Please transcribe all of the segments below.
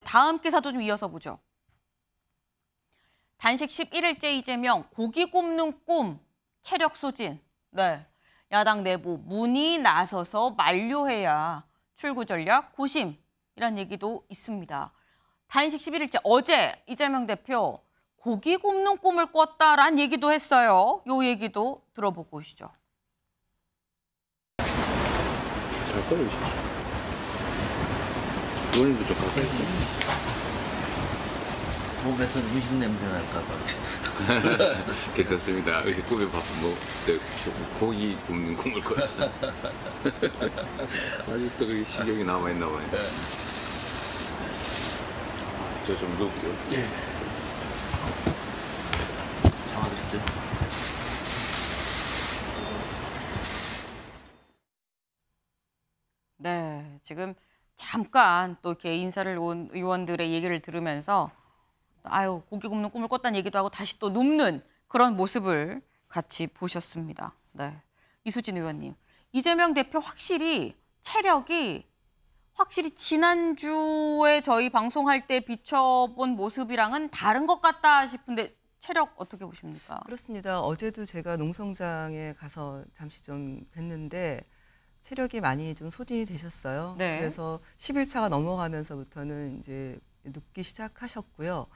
다음 기사도 좀 이어서 보죠. 단식 11일째 이재명, 고기 굽는 꿈, 체력 소진. 네, 야당 내부 문이 나서서 만료해야 출구 전략 고심이란 얘기도 있습니다. 단식 11일째 어제 이재명 대표 고기 굽는 꿈을 꿨다란 얘기도 했어요. 요 얘기도 들어보고 오시죠. 가까이 오시죠. 의원님도 좀 가까이 오시죠. 몸에서 음식 냄새 날까 봐. 괜찮습니다. 어제 꿈에 고기 굽는 꿈을 꿨어요. 아직도 그 신경이 남아있나 봐요. 저 좀 넣고요. 예. 잡아드리죠. 네, 지금 잠깐 또 이렇게 인사를 온 의원들의 얘기를 들으면서 아유, 고기 굽는 꿈을 꿨다는 얘기도 하고 다시 또 눕는 그런 모습을 같이 보셨습니다. 네, 이수진 의원님, 이재명 대표 확실히 체력이 지난주에 저희 방송할 때 비춰본 모습이랑은 다른 것 같다 싶은데 체력 어떻게 보십니까? 그렇습니다. 어제도 제가 농성장에 가서 잠시 좀 뵀는데 체력이 많이 좀 소진이 되셨어요. 네. 그래서 10일차가 넘어가면서부터는 이제 눕기 시작하셨고요.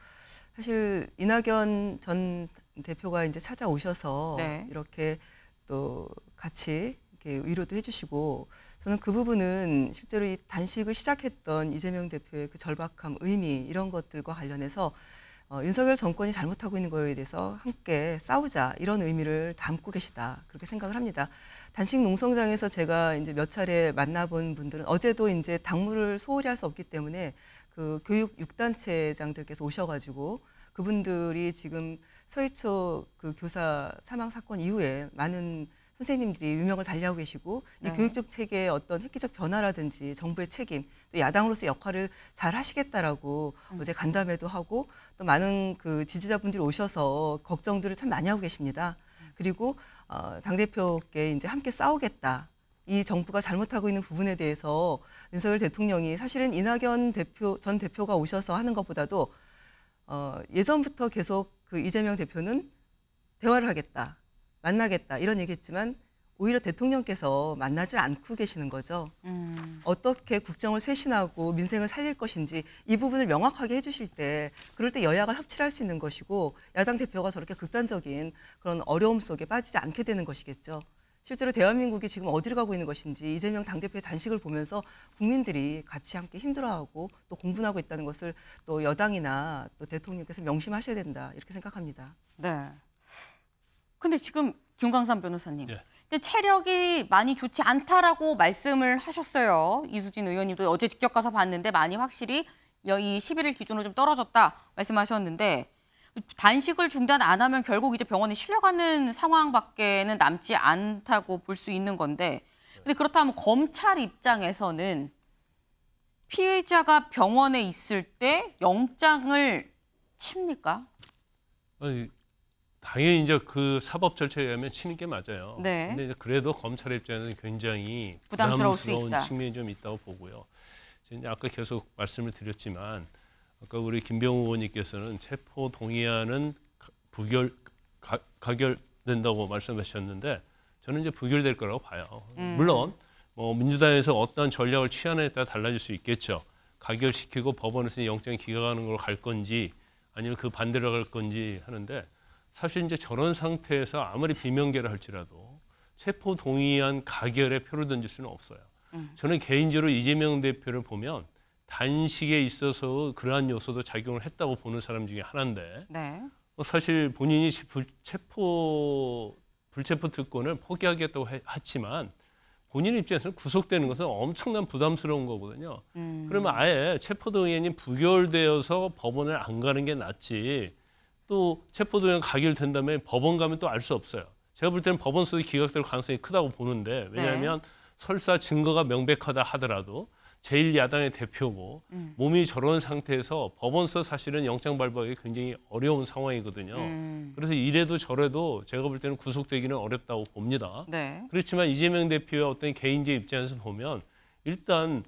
사실 이낙연 전 대표가 이제 찾아오셔서 네. 이렇게 또 같이 이렇게 위로도 해주시고 저는 그 부분은 실제로 이 단식을 시작했던 이재명 대표의 그 절박함, 의미 이런 것들과 관련해서 윤석열 정권이 잘못하고 있는 거에 대해서 함께 싸우자 이런 의미를 담고 계시다 그렇게 생각을 합니다. 단식 농성장에서 제가 이제 몇 차례 만나본 분들은 어제도 이제 당무를 소홀히 할 수 없기 때문에 그 교육 6단체장들께서 오셔가지고 그분들이 지금 서희초 그 교사 사망 사건 이후에 많은 선생님들이 유명을 달리하고 계시고 네. 이 교육적 체계의 어떤 획기적 변화라든지 정부의 책임, 또 야당으로서의 역할을 잘 하시겠다라고 어제 간담회도 하고 또 많은 그 지지자분들이 오셔서 걱정들을 참 많이 하고 계십니다. 그리고 당대표께 이제 함께 싸우겠다. 이 정부가 잘못하고 있는 부분에 대해서 윤석열 대통령이 사실은 이낙연 전 대표가 오셔서 하는 것보다도 예전부터 계속 그 이재명 대표는 대화를 하겠다. 만나겠다 이런 얘기했지만 오히려 대통령께서 만나질 않고 계시는 거죠. 어떻게 국정을 쇄신하고 민생을 살릴 것인지 이 부분을 명확하게 해주실 때 그럴 때 여야가 협치를 할 수 있는 것이고 야당 대표가 저렇게 극단적인 그런 어려움 속에 빠지지 않게 되는 것이겠죠. 실제로 대한민국이 지금 어디로 가고 있는 것인지 이재명 당대표의 단식을 보면서 국민들이 같이 함께 힘들어하고 또 공분하고 있다는 것을 또 여당이나 또 대통령께서 명심하셔야 된다 이렇게 생각합니다. 네. 근데 지금 김광삼 변호사님, 예. 근데 체력이 많이 좋지 않다라고 말씀을 하셨어요. 이수진 의원님도 어제 직접 가서 봤는데 많이 확실히 이 11일 기준으로 좀 떨어졌다 말씀하셨는데 단식을 중단 안 하면 결국 이제 병원에 실려가는 상황밖에는 남지 않다고 볼 수 있는 건데 근데 그렇다면 검찰 입장에서는 피해자가 병원에 있을 때 영장을 칩니까? 아니, 당연히 이제 그 사법 절차에 의하면 치는 게 맞아요. 네. 근데 이제 그래도 검찰 입장에서는 굉장히 부담스러울 수 부담스러운 있다. 측면이 좀 있다고 보고요. 이제 아까 계속 말씀을 드렸지만 아까 우리 김병우 의원님께서는 체포 동의안은 가결된다고 말씀하셨는데 저는 이제 부결될 거라고 봐요. 물론 뭐 민주당에서 어떤 전략을 취하느냐에 따라 달라질 수 있겠죠. 가결시키고 법원에서 영장 기각하는 걸로 갈 건지 아니면 그 반대로 갈 건지 하는데 사실 이제 저런 상태에서 아무리 비명계를 할지라도 체포 동의안 가결에 표를 던질 수는 없어요. 저는 개인적으로 이재명 대표를 보면 단식에 있어서 그러한 요소도 작용을 했다고 보는 사람 중에 하나인데 네. 사실 본인이 불체포 특권을 포기하겠다고 했지만 본인 입장에서는 구속되는 것은 엄청난 부담스러운 거거든요. 그러면 아예 체포동의안이 부결되어서 법원을 안 가는 게 낫지 또 체포동의안 가결된다면 법원 가면 또 알 수 없어요. 제가 볼 때는 법원서도 기각될 가능성이 크다고 보는데 왜냐하면 설사 증거가 명백하다 하더라도 제1야당의 대표고 몸이 저런 상태에서 법원서 사실은 영장 발부하기 굉장히 어려운 상황이거든요. 그래서 이래도 저래도 제가 볼 때는 구속되기는 어렵다고 봅니다. 네. 그렇지만 이재명 대표의 어떤 개인적 입장에서 보면 일단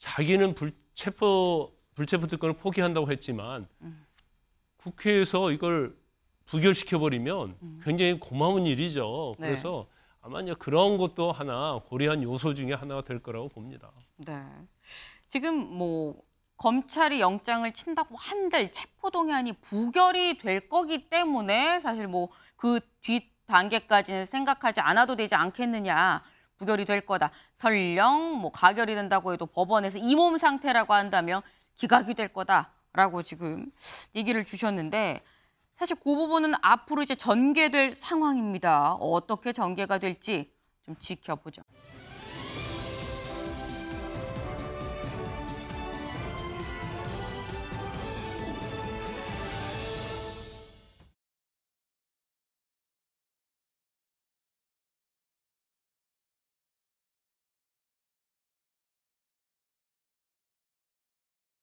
자기는 체포 불체포 특권을 포기한다고 했지만 국회에서 이걸 부결시켜버리면 굉장히 고마운 일이죠. 네. 그래서 아마 이제 그런 것도 하나 고려한 요소 중에 하나가 될 거라고 봅니다. 네. 지금 뭐 검찰이 영장을 친다고 한들 체포동의안이 부결이 될 거기 때문에 사실 뭐 그 뒷 단계까지는 생각하지 않아도 되지 않겠느냐. 부결이 될 거다. 설령 뭐 가결이 된다고 해도 법원에서 이 몸 상태라고 한다면 기각이 될 거다라고 지금 얘기를 주셨는데 사실 그 부분은 앞으로 이제 전개될 상황입니다. 어떻게 전개가 될지 좀 지켜보죠.